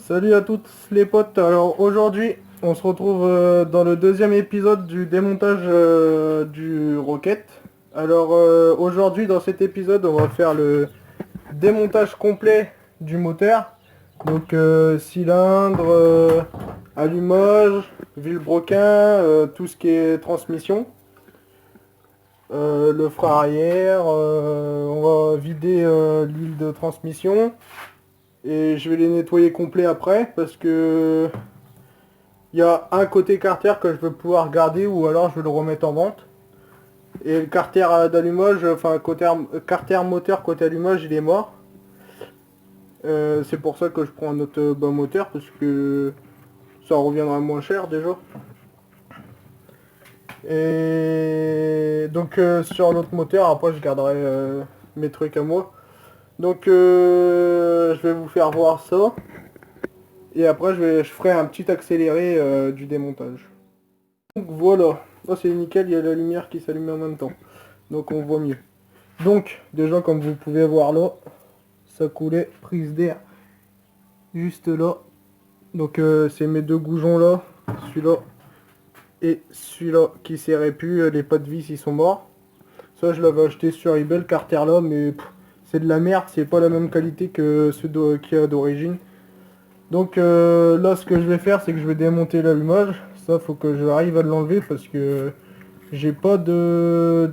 Salut à toutes les potes. Alors aujourd'hui, on se retrouve dans le deuxième épisode du démontage du Rocket. Alors aujourd'hui, dans cet épisode, on va faire le démontage complet du moteur. Donc cylindre, allumage, vilebrequin, tout ce qui est transmission. Le frein arrière, on va vider l'huile de transmission. Et je vais les nettoyer complets après parce que il y a un côté carter que je veux pouvoir garder ou alors je vais le remettre en vente. Et le carter d'allumage, enfin carter moteur côté allumage, il est mort. C'est pour ça que je prends un autre bas moteur parce que ça reviendra moins cher déjà. Et donc sur l'autre moteur, après je garderai mes trucs à moi. Donc je vais vous faire voir ça. Et après je ferai un petit accéléré du démontage. Donc voilà, oh, c'est nickel, il y a la lumière qui s'allume en même temps. Donc on voit mieux. Donc déjà comme vous pouvez voir là, ça coulait, prise d'air juste là. Donc c'est mes deux goujons là, celui-là et celui-là qui serrait plus, les pas de vis ils sont morts. Ça je l'avais acheté sur eBay le carter là, mais c'est de la merde, c'est pas la même qualité que ceux qu'il y a d'origine. Donc là ce que je vais faire c'est que je vais démonter l'allumage. Ça faut que j'arrive à l'enlever parce que j'ai pas de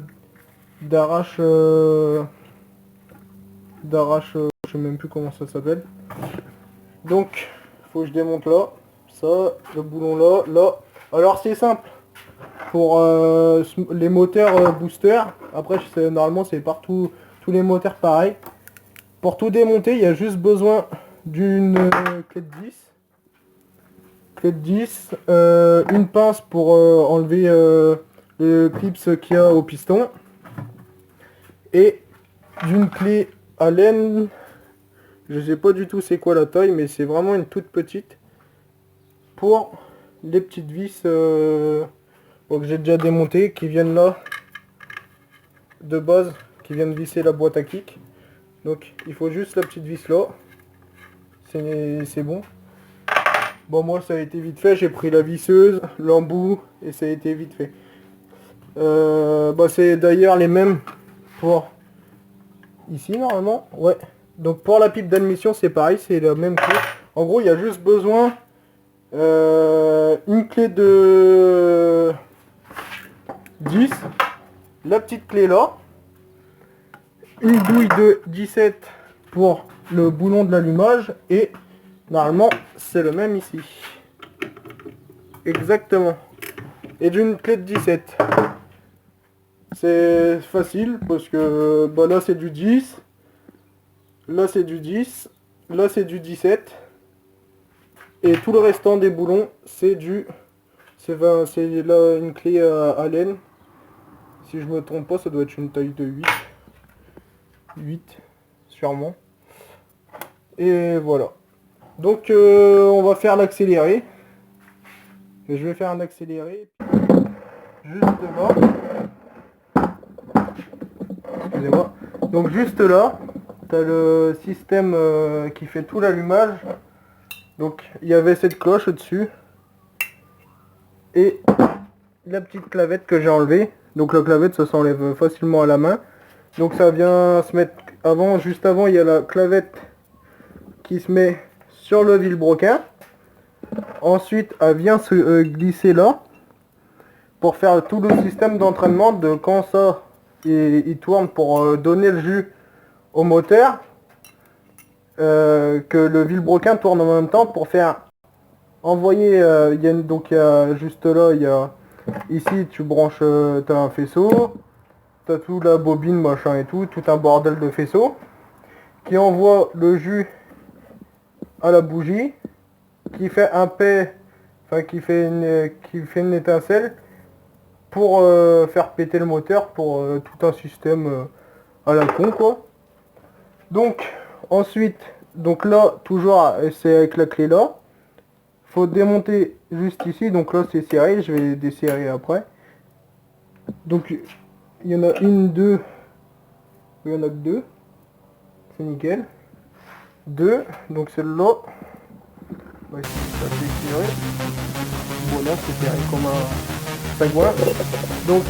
d'arrache je sais même plus comment ça s'appelle. Donc faut que je démonte là, ça, le boulon là, là. Alors c'est simple pour les moteurs booster. Après normalement c'est partout tous les moteurs pareil. Pour tout démonter, il y a juste besoin d'une clé de 10. Clé de 10, une pince pour enlever le clips qu'il y a au piston. Et d'une clé Allen, je sais pas du tout c'est quoi la taille, mais c'est vraiment une toute petite pour les petites vis que j'ai déjà démontées, qui viennent là de base, qui viennent visser la boîte à kick. Donc il faut juste la petite vis là, c'est bon. Bon moi ça a été vite fait, j'ai pris la visseuse, l'embout et ça a été vite fait. C'est d'ailleurs les mêmes pour ici normalement, ouais. Donc pour la pipe d'admission c'est pareil, c'est la même clé. En gros il y a juste besoin une clé de 10, la petite clé là, une douille de 17 pour le boulon de l'allumage et normalement c'est le même ici. Exactement. Et d'une clé de 17. C'est facile parce que là c'est du 10, là c'est du 10, là c'est du 17. Et tout le restant des boulons, c'est là une clé Allen. Si je me trompe pas, ça doit être une taille de 8. 8, sûrement. Et voilà. Donc on va faire l'accéléré. Et je vais faire un accéléré. Juste là. Excusez-moi. Donc juste là, tu as le système qui fait tout l'allumage. Donc il y avait cette cloche au-dessus. Et la petite clavette que j'ai enlevée. Donc la clavette ça s'enlève facilement à la main. Donc ça vient se mettre avant, juste avant il y a la clavette qui se met sur le vilebrequin. Ensuite elle vient se glisser là. Pour faire tout le système d'entraînement de quand ça il tourne pour donner le jus au moteur. Que le vilebrequin tourne en même temps pour faire envoyer donc il y a juste là il y a ici tu branches t'as un faisceau, t'as tout la bobine machin et tout un bordel de faisceaux qui envoie le jus à la bougie qui fait un P, enfin qui fait une étincelle pour faire péter le moteur pour tout un système à la con quoi. Donc ensuite, donc là toujours c'est avec la clé là. Faut démonter juste ici, donc là c'est serré, je vais desserrer après. Donc il y en a une, deux, il y en a que deux, c'est nickel. Deux, donc celle-là. va essayer de s'accélérer. Voilà, c'est serré comme un pingouin. Donc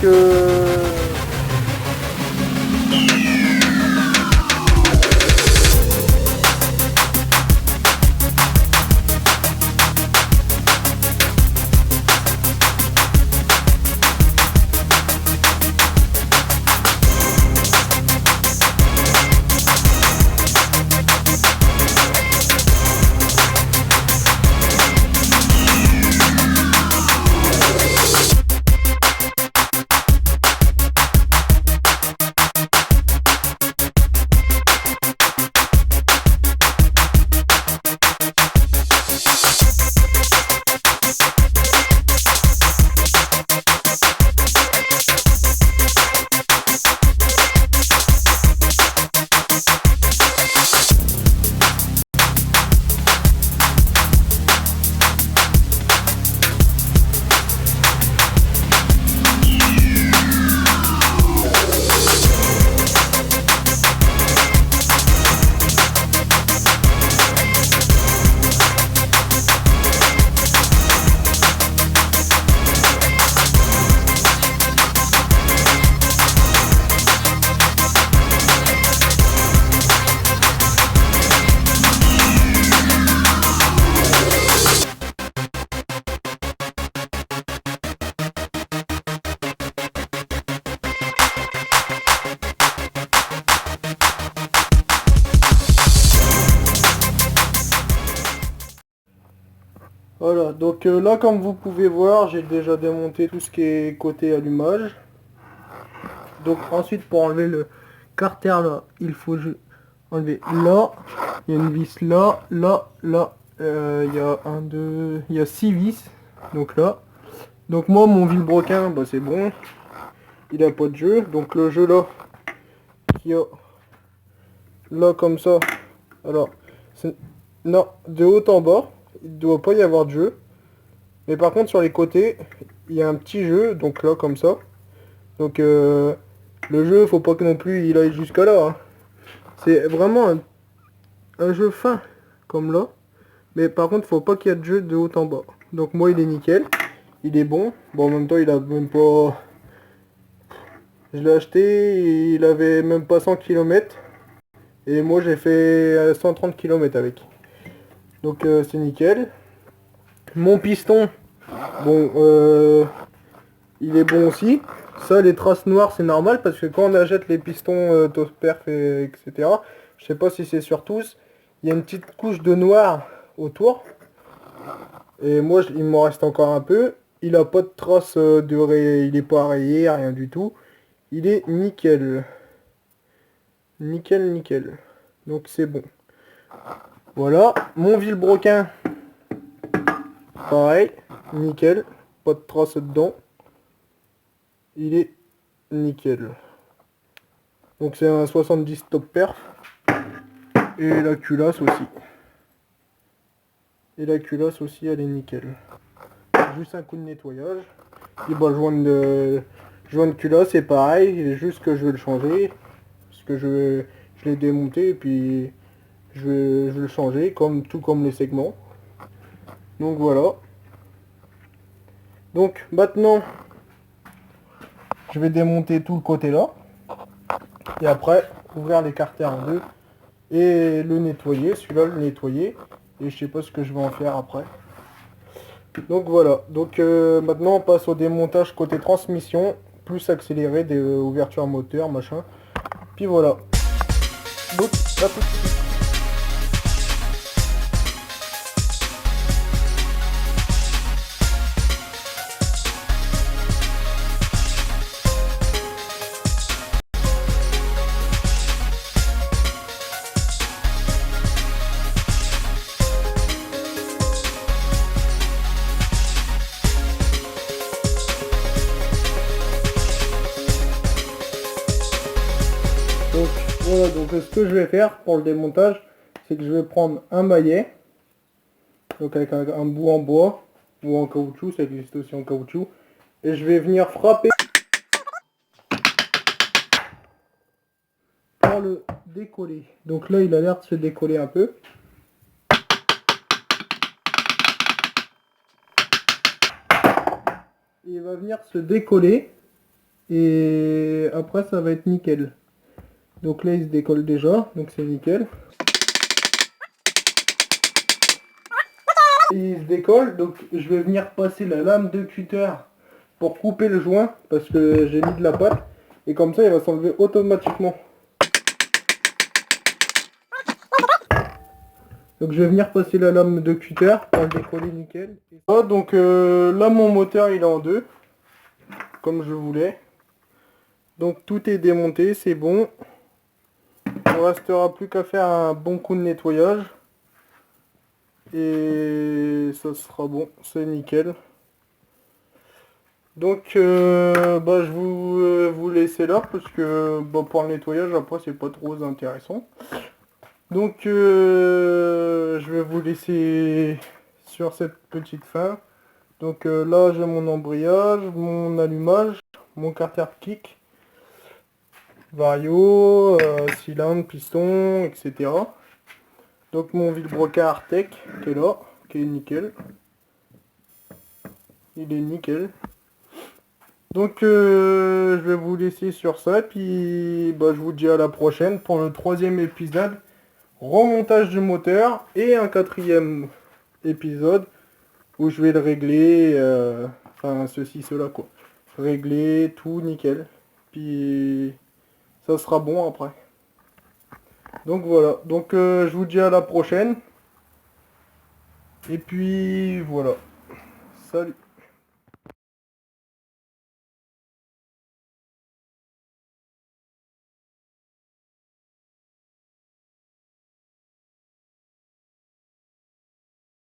voilà, donc là comme vous pouvez voir, j'ai déjà démonté tout ce qui est côté allumage. Donc ensuite pour enlever le carter là, il faut enlever là, il y a une vis là, là, là, il y a un, deux, il y a 6 vis, donc là. Donc moi mon vilebrequin, bah c'est bon, il a pas de jeu, donc le jeu là, qui a là comme ça, alors, non, de haut en bas, il doit pas y avoir de jeu. Mais par contre sur les côtés, il y a un petit jeu, donc là comme ça. Donc le jeu, faut pas que non plus il aille jusqu'à là. Hein. C'est vraiment un jeu fin, comme là. Mais par contre, faut pas qu'il y ait de jeu de haut en bas. Donc moi il est nickel, il est bon. Bon en même temps il a même pas... Je l'ai acheté, il avait même pas 100 km. Et moi j'ai fait 130 km avec. Donc c'est nickel. Mon piston, bon, il est bon aussi. Ça, les traces noires, c'est normal parce que quand on achète les pistons Tosperf, etc., je sais pas si c'est sur tous, il y a une petite couche de noir autour. Et moi, il m'en reste encore un peu. Il a pas de traces il est pas rayé, rien du tout. Il est nickel. Nickel, nickel. Donc c'est bon. Voilà, mon vilebrequin. Pareil, nickel, pas de traces dedans. Il est nickel. Donc c'est un 70 top perf. Et la culasse aussi. Et la culasse aussi, elle est nickel. Juste un coup de nettoyage. Et bah, le joint de culasse, c'est pareil. Juste que je vais le changer. Parce que je l'ai démonté et puis je vais le changer, tout comme les segments. Donc voilà. Donc maintenant, je vais démonter tout le côté là. Et après, ouvrir les carters en deux. Et le nettoyer, celui-là le nettoyer. Et je sais pas ce que je vais en faire après. Donc voilà. Donc maintenant on passe au démontage côté transmission. Plus accéléré, des ouvertures moteur, machin. Puis voilà. Donc à tout de suite. Donc voilà, donc ce que je vais faire pour le démontage, c'est que je vais prendre un maillet, donc avec un bout en bois ou en caoutchouc, ça existe aussi en caoutchouc, et je vais venir frapper pour le décoller. Donc là il a l'air de se décoller un peu. il va venir se décoller et après ça va être nickel. Donc là il se décolle déjà, donc c'est nickel. Et il se décolle, donc je vais venir passer la lame de cutter pour couper le joint parce que j'ai mis de la pâte et comme ça il va s'enlever automatiquement. Donc je vais venir passer la lame de cutter pour le décoller nickel. Ah, donc là mon moteur il est en deux, comme je voulais. Donc tout est démonté, c'est bon. Il ne restera plus qu'à faire un bon coup de nettoyage. Et ça sera bon, c'est nickel. Donc bah, je vous laisser là parce que bah, pour le nettoyage après c'est pas trop intéressant. Donc je vais vous laisser sur cette petite fin. Donc là j'ai mon embrayage, mon allumage, mon carter kick, vario, cylindre, piston, etc. Donc mon vilebrequin Artec qui est là, qui est nickel. Il est nickel. Donc je vais vous laisser sur ça, puis bah, je vous dis à la prochaine pour le troisième épisode, remontage du moteur, et un quatrième épisode où je vais le régler, enfin ceci, cela quoi. Régler, tout nickel. Puis ça sera bon après. Donc voilà, donc je vous dis à la prochaine. Et puis voilà. Salut.